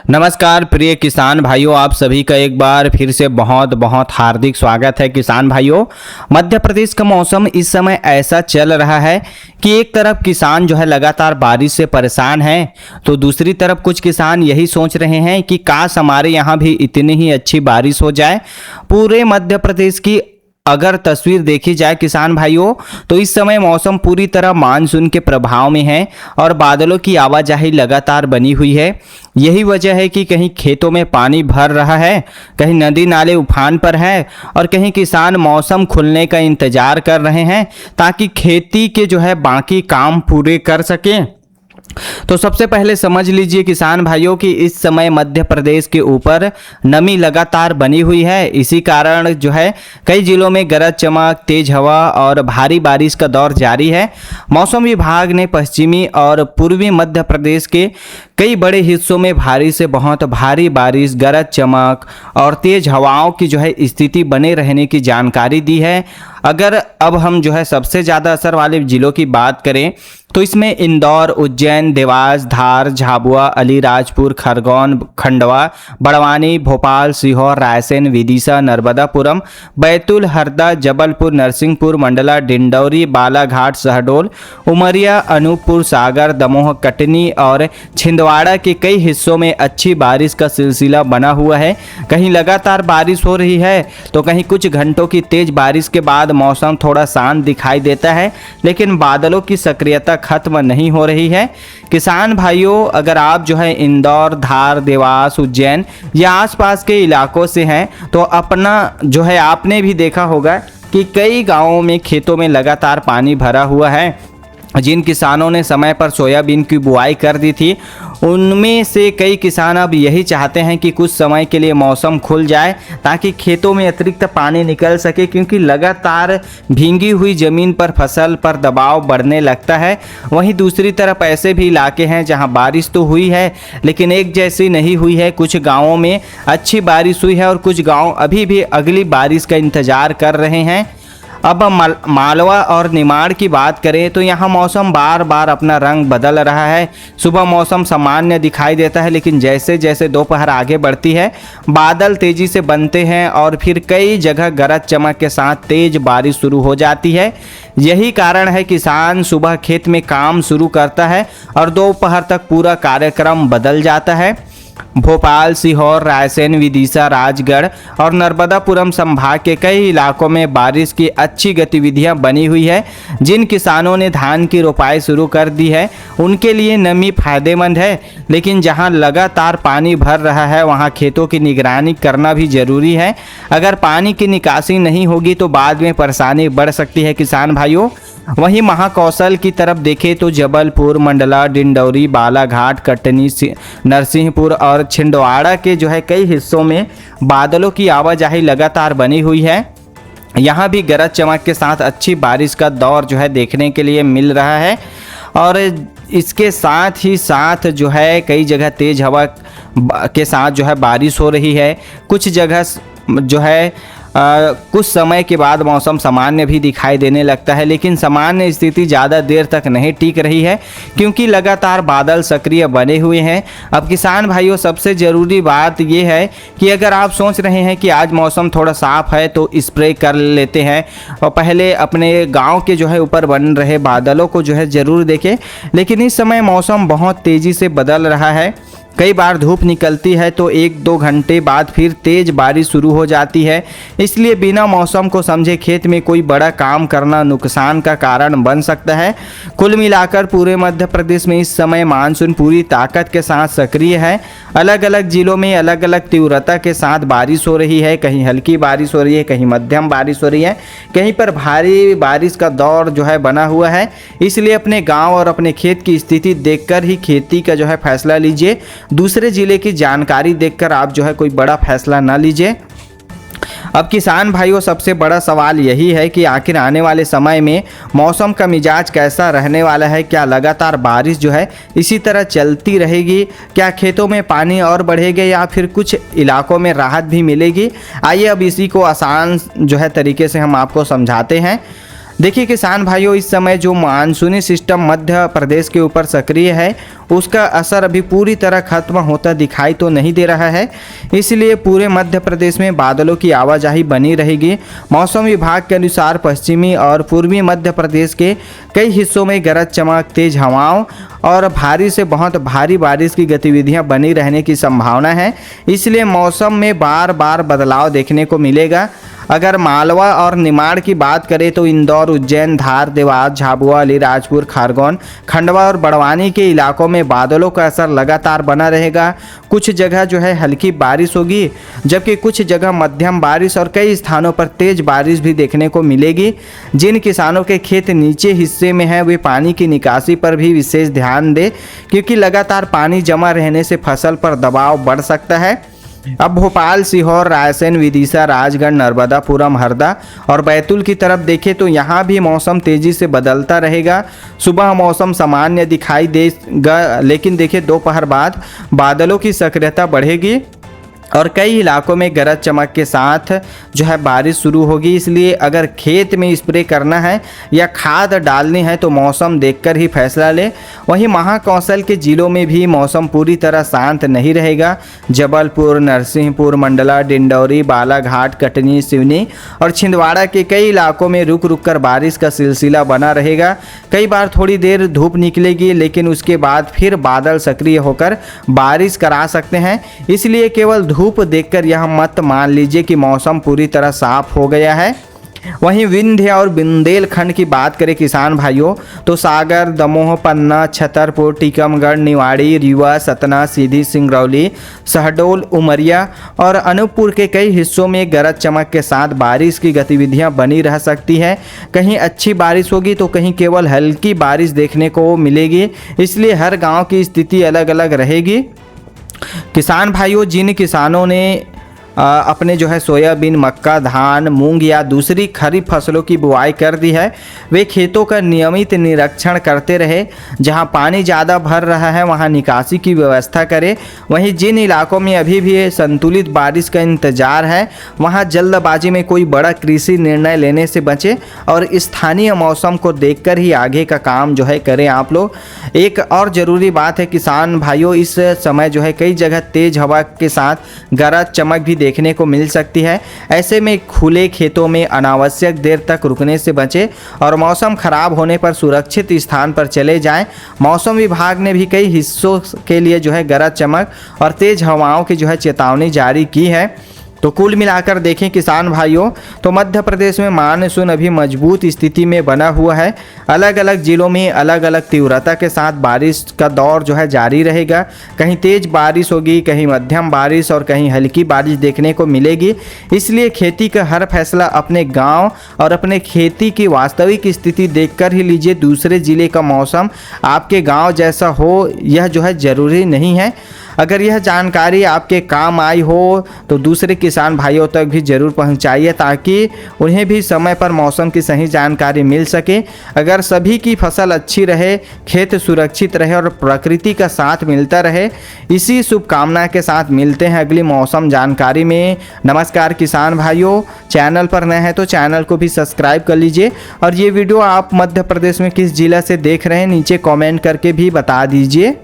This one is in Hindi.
नमस्कार प्रिय किसान भाइयों, आप सभी का एक बार फिर से बहुत बहुत हार्दिक स्वागत है। किसान भाइयों, मध्य प्रदेश का मौसम इस समय ऐसा चल रहा है कि एक तरफ किसान जो है लगातार बारिश से परेशान हैं, तो दूसरी तरफ कुछ किसान यही सोच रहे हैं कि काश हमारे यहाँ भी इतनी ही अच्छी बारिश हो जाए। पूरे मध्य प्रदेश की अगर तस्वीर देखी जाए किसान भाइयों, तो इस समय मौसम पूरी तरह मानसून के प्रभाव में है और बादलों की आवाजाही लगातार बनी हुई है। यही वजह है कि कहीं खेतों में पानी भर रहा है, कहीं नदी नाले उफान पर है और कहीं किसान मौसम खुलने का इंतजार कर रहे हैं ताकि खेती के जो है बाकी काम पूरे कर सकें। तो सबसे पहले समझ लीजिए किसान भाइयों कि इस समय मध्य प्रदेश के ऊपर नमी लगातार बनी हुई है। इसी कारण जो है कई जिलों में गरज चमक, तेज हवा और भारी बारिश का दौर जारी है। मौसम विभाग ने पश्चिमी और पूर्वी मध्य प्रदेश के कई बड़े हिस्सों में भारी से बहुत भारी बारिश, गरज चमक और तेज हवाओं की जो है स्थिति बने रहने की जानकारी दी है। अगर अब हम जो है सबसे ज़्यादा असर वाले जिलों की बात करें तो इसमें इंदौर, उज्जैन, देवास, धार, झाबुआ, अलीराजपुर, खरगोन, खंडवा, बड़वानी, भोपाल, सीहोर, रायसेन, विदिशा, नर्मदापुरम, बैतूल, हरदा, जबलपुर, नरसिंहपुर, मंडला, डिंडौरी, बालाघाट, शहडोल, उमरिया, अनूपपुर, सागर, दमोह, कटनी और छिंदवाड़ा के कई हिस्सों में अच्छी बारिश का सिलसिला बना हुआ है। कहीं लगातार बारिश हो रही है तो कहीं कुछ घंटों की तेज बारिश के बाद मौसम थोड़ा शांत दिखाई देता है, लेकिन बादलों की सक्रियता खत्म नहीं हो रही है। किसान भाइयों, अगर आप जो है इंदौर, धार, देवास, उज्जैन या आसपास के इलाकों से हैं तो अपना जो है आपने भी देखा होगा कि कई गांवों में खेतों में लगातार पानी भरा हुआ है। जिन किसानों ने समय पर सोयाबीन की बुआई कर दी थी, उनमें से कई किसान अब यही चाहते हैं कि कुछ समय के लिए मौसम खुल जाए ताकि खेतों में अतिरिक्त पानी निकल सके, क्योंकि लगातार भींगी हुई ज़मीन पर फसल पर दबाव बढ़ने लगता है। वहीं दूसरी तरफ ऐसे भी इलाके हैं जहां बारिश तो हुई है लेकिन एक जैसी नहीं हुई है। कुछ गाँवों में अच्छी बारिश हुई है और कुछ गाँव अभी भी अगली बारिश का इंतज़ार कर रहे हैं। अब मालवा और निमाड़ की बात करें तो यहाँ मौसम बार बार अपना रंग बदल रहा है। सुबह मौसम सामान्य दिखाई देता है, लेकिन जैसे जैसे दोपहर आगे बढ़ती है बादल तेज़ी से बनते हैं और फिर कई जगह गरज चमक के साथ तेज बारिश शुरू हो जाती है। यही कारण है किसान सुबह खेत में काम शुरू करता है और दोपहर तक पूरा कार्यक्रम बदल जाता है। भोपाल, सीहोर, रायसेन, विदिशा, राजगढ़ और नर्मदापुरम संभाग के कई इलाकों में बारिश की अच्छी गतिविधियां बनी हुई है। जिन किसानों ने धान की रोपाई शुरू कर दी है उनके लिए नमी फायदेमंद है, लेकिन जहां लगातार पानी भर रहा है वहां खेतों की निगरानी करना भी जरूरी है। अगर पानी की निकासी नहीं होगी तो बाद में परेशानी बढ़ सकती है किसान भाइयों। वहीं महाकौशल की तरफ देखें तो जबलपुर, मंडला, डिंडौरी, बालाघाट, कटनी, नरसिंहपुर और छिंदवाड़ा के जो है कई हिस्सों में बादलों की आवाजाही लगातार बनी हुई है। यहाँ भी गरज चमक के साथ अच्छी बारिश का दौर जो है देखने के लिए मिल रहा है और इसके साथ ही साथ जो है कई जगह तेज हवा के साथ जो है बारिश हो रही है। कुछ जगह जो है कुछ समय के बाद मौसम सामान्य भी दिखाई देने लगता है, लेकिन सामान्य स्थिति ज़्यादा देर तक नहीं टिक रही है क्योंकि लगातार बादल सक्रिय बने हुए हैं। अब किसान भाइयों, सबसे ज़रूरी बात यह है कि अगर आप सोच रहे हैं कि आज मौसम थोड़ा साफ है तो स्प्रे कर लेते हैं और पहले अपने गांव के जो है ऊपर बन रहे बादलों को जो है ज़रूर देखें, लेकिन इस समय मौसम बहुत तेज़ी से बदल रहा है। कई बार धूप निकलती है तो 1-2 घंटे बाद फिर तेज बारिश शुरू हो जाती है, इसलिए बिना मौसम को समझे खेत में कोई बड़ा काम करना नुकसान का कारण बन सकता है। कुल मिलाकर पूरे मध्य प्रदेश में इस समय मानसून पूरी ताकत के साथ सक्रिय है। अलग अलग जिलों में अलग अलग तीव्रता के साथ बारिश हो रही है, कहीं हल्की बारिश हो रही है, कहीं मध्यम बारिश हो रही है, कहीं पर भारी बारिश का दौर जो है बना हुआ है। इसलिए अपने गाँव और अपने खेत की स्थिति देखकर ही खेती का जो है फैसला लीजिए। दूसरे जिले की जानकारी देखकर आप जो है कोई बड़ा फैसला ना लीजिए। अब किसान भाइयों, सबसे बड़ा सवाल यही है कि आखिर आने वाले समय में मौसम का मिजाज कैसा रहने वाला है। क्या लगातार बारिश जो है इसी तरह चलती रहेगी? क्या खेतों में पानी और बढ़ेगा या फिर कुछ इलाकों में राहत भी मिलेगी? आइए अब इसी को आसान जो है तरीके से हम आपको समझाते हैं। देखिए किसान भाइयों, इस समय जो मानसूनी सिस्टम मध्य प्रदेश के ऊपर सक्रिय है उसका असर अभी पूरी तरह खत्म होता दिखाई तो नहीं दे रहा है, इसलिए पूरे मध्य प्रदेश में बादलों की आवाजाही बनी रहेगी। मौसम विभाग के अनुसार पश्चिमी और पूर्वी मध्य प्रदेश के कई हिस्सों में गरज चमक, तेज हवाओं और भारी से बहुत भारी बारिश की गतिविधियां बनी रहने की संभावना है, इसलिए मौसम में बार बार बदलाव देखने को मिलेगा। अगर मालवा और निमाड़ की बात करें तो इंदौर, उज्जैन, धार, देवास, झाबुआ, अलीराजपुर, खरगोन, खंडवा और बड़वानी के इलाकों में बादलों का असर लगातार बना रहेगा। कुछ जगह जो है हल्की बारिश होगी, जबकि कुछ जगह मध्यम बारिश और कई स्थानों पर तेज बारिश भी देखने को मिलेगी। जिन किसानों के खेत नीचे हिस्से में है वे पानी की निकासी पर भी विशेष ध्यान दें, क्योंकि लगातार पानी जमा रहने से फसल पर दबाव बढ़ सकता है। अब भोपाल, सीहोर, रायसेन, विदिशा, राजगढ़, नर्मदापुरम, हरदा और बैतूल की तरफ देखें तो यहाँ भी मौसम तेजी से बदलता रहेगा। सुबह मौसम सामान्य दिखाई देगा, लेकिन देखिए दोपहर बाद बादलों की सक्रियता बढ़ेगी और कई इलाकों में गरज चमक के साथ जो है बारिश शुरू होगी। इसलिए अगर खेत में स्प्रे करना है या खाद डालनी है तो मौसम देखकर ही फैसला लें। वहीं महाकौशल के जिलों में भी मौसम पूरी तरह शांत नहीं रहेगा। जबलपुर, नरसिंहपुर, मंडला, डिंडौरी, बालाघाट, कटनी, सिवनी और छिंदवाड़ा के कई इलाकों में रुक रुक कर बारिश का सिलसिला बना रहेगा। कई बार थोड़ी देर धूप निकलेगी, लेकिन उसके बाद फिर बादल सक्रिय होकर बारिश करा सकते हैं, इसलिए केवल धूप देखकर यह मत मान लीजिए कि मौसम पूरी तरह साफ हो गया है। वहीं विंध्य और बुंदेलखंड की बात करें किसान भाइयों तो सागर, दमोह, पन्ना, छतरपुर, टीकमगढ़, निवाड़ी, रीवा, सतना, सीधी, सिंगरौली, शहडोल, उमरिया और अनूपपुर के कई हिस्सों में गरज चमक के साथ बारिश की गतिविधियां बनी रह सकती है। कहीं अच्छी बारिश होगी तो कहीं केवल हल्की बारिश देखने को मिलेगी, इसलिए हर गाँव की स्थिति अलग अलग रहेगी। किसान भाइयों, जिन किसानों ने अपने जो है सोयाबीन, मक्का, धान, मूंग या दूसरी खरीफ फसलों की बुआई कर दी है वे खेतों का नियमित निरीक्षण करते रहे। जहां पानी ज़्यादा भर रहा है वहां निकासी की व्यवस्था करें। वहीं जिन इलाकों में अभी भी संतुलित बारिश का इंतजार है वहां जल्दबाजी में कोई बड़ा कृषि निर्णय लेने से बचें और स्थानीय मौसम को देखकर ही आगे का काम जो है करें आप लोग। एक और ज़रूरी बात है किसान भाइयों, इस समय जो है कई जगह तेज़ हवा के साथ गरज चमक भी देखने को मिल सकती है। ऐसे में खुले खेतों में अनावश्यक देर तक रुकने से बचें और मौसम खराब होने पर सुरक्षित स्थान पर चले जाएं। मौसम विभाग ने भी कई हिस्सों के लिए जो है गरज चमक और तेज हवाओं की जो है चेतावनी जारी की है। तो कुल मिलाकर देखें किसान भाइयों तो मध्य प्रदेश में मानसून अभी मजबूत स्थिति में बना हुआ है। अलग अलग जिलों में अलग अलग तीव्रता के साथ बारिश का दौर जो है जारी रहेगा। कहीं तेज बारिश होगी, कहीं मध्यम बारिश और कहीं हल्की बारिश देखने को मिलेगी। इसलिए खेती का हर फैसला अपने गांव और अपने खेती की वास्तविक स्थिति देखकर ही लीजिए। दूसरे ज़िले का मौसम आपके गाँव जैसा हो यह जो है ज़रूरी नहीं है। अगर यह जानकारी आपके काम आई हो तो दूसरे किसान भाइयों तक भी ज़रूर पहुंचाइए ताकि उन्हें भी समय पर मौसम की सही जानकारी मिल सके। अगर सभी की फसल अच्छी रहे, खेत सुरक्षित रहे और प्रकृति का साथ मिलता रहे, इसी शुभकामना के साथ मिलते हैं अगली मौसम जानकारी में। नमस्कार किसान भाइयों, चैनल पर नए हैं तो चैनल को भी सब्सक्राइब कर लीजिए और ये वीडियो आप मध्य प्रदेश में किस जिला से देख रहे हैं नीचे कॉमेंट करके भी बता दीजिए।